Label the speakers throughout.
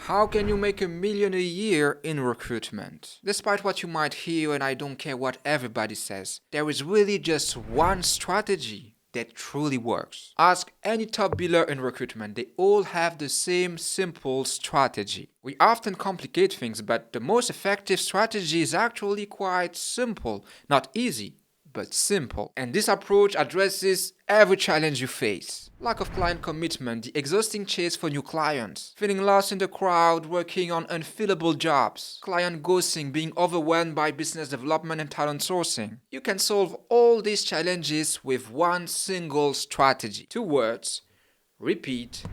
Speaker 1: How can you make $1 million a year in recruitment? Despite what you might hear, and I don't care what everybody says, there is really just one strategy that truly works. Ask any top biller in recruitment, they all have the same simple strategy. We often complicate things, but the most effective strategy is actually quite simple. Not easy, but simple. And this approach addresses every challenge you face. Lack of client commitment, the exhausting chase for new clients, feeling lost in the crowd, working on unfillable jobs, client ghosting, being overwhelmed by business development and talent sourcing. You can solve all these challenges with one single strategy. 2 words: repeat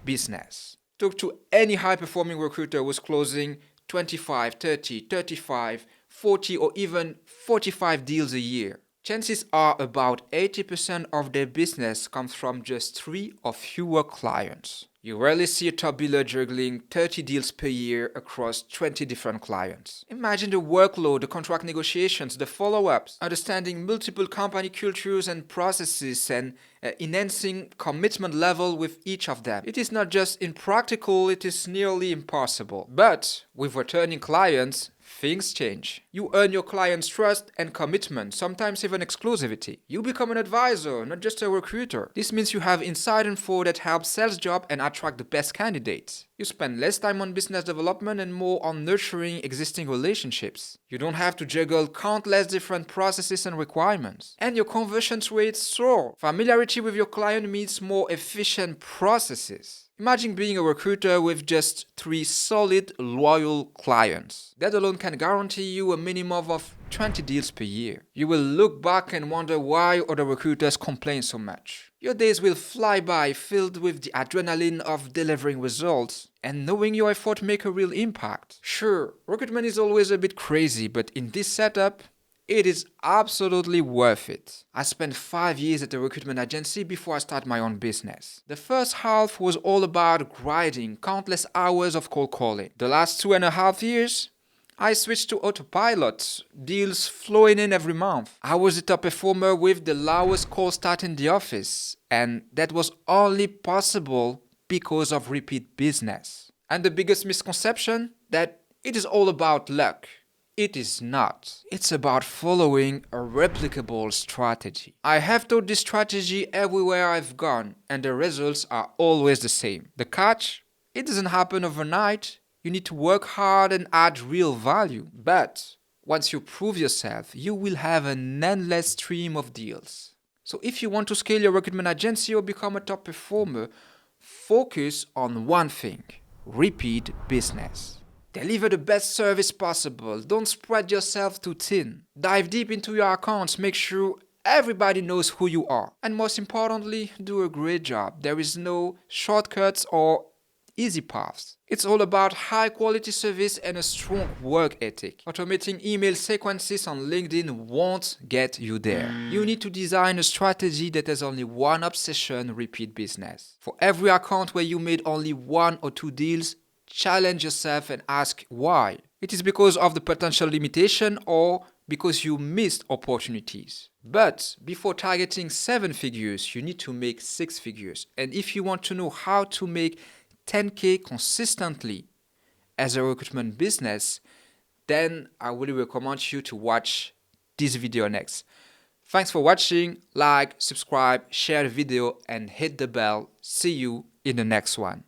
Speaker 1: business. Talk to any high-performing recruiter who's closing 25, 30, 35, 40 or even 45 deals a year. Chances are about 80% of their business comes from just 3 or fewer clients. You rarely see a top biller juggling 30 deals per year across 20 different clients. Imagine the workload, the contract negotiations, the follow-ups, understanding multiple company cultures and processes, and enhancing commitment level with each of them. It is not just impractical, it is nearly impossible. But with returning clients, things change. You earn your clients' trust and commitment, sometimes even exclusivity. You become an advisor, not just a recruiter. This means you have inside info that helps sales job and attract the best candidates. You spend less time on business development and more on nurturing existing relationships. You don't have to juggle countless different processes and requirements. And your conversion rates soar. Familiarity with your client means more efficient processes. Imagine being a recruiter with just 3 solid, loyal clients. That alone can guarantee you a minimum of 20 deals per year. You will look back and wonder why other recruiters complain so much. Your days will fly by, filled with the adrenaline of delivering results and knowing your effort make a real impact. Sure, recruitment is always a bit crazy, but in this setup, it is absolutely worth it. I spent 5 years at a recruitment agency before I started my own business. The first half was all about grinding, countless hours of cold calling. The last 2.5 years, I switched to autopilot, deals flowing in every month. I was the top performer with the lowest call start in the office, and that was only possible because of repeat business. And the biggest misconception? That it is all about luck. It is not. It's about following a replicable strategy. I have taught this strategy everywhere I've gone, and the results are always the same. The catch? It doesn't happen overnight. You need to work hard and add real value. But once you prove yourself, you will have an endless stream of deals. So if you want to scale your recruitment agency or become a top performer, focus on one thing: repeat business. Deliver the best service possible. Don't spread yourself too thin. Dive deep into your accounts. Make sure everybody knows who you are. And most importantly, do a great job. There is no shortcuts or easy paths. It's all about high quality service and a strong work ethic. Automating email sequences on LinkedIn won't get you there. You need to design a strategy that has only one obsession: repeat business. For every account where you made only 1 or 2 deals, challenge yourself and ask why. It is because of the potential limitation or because you missed opportunities. But before targeting 7 figures, you need to make 6 figures. And if you want to know how to make 10K consistently as a recruitment business, then I really recommend you to watch this video next. Thanks for watching. Like, subscribe, share the video, and hit the bell. See you in the next one.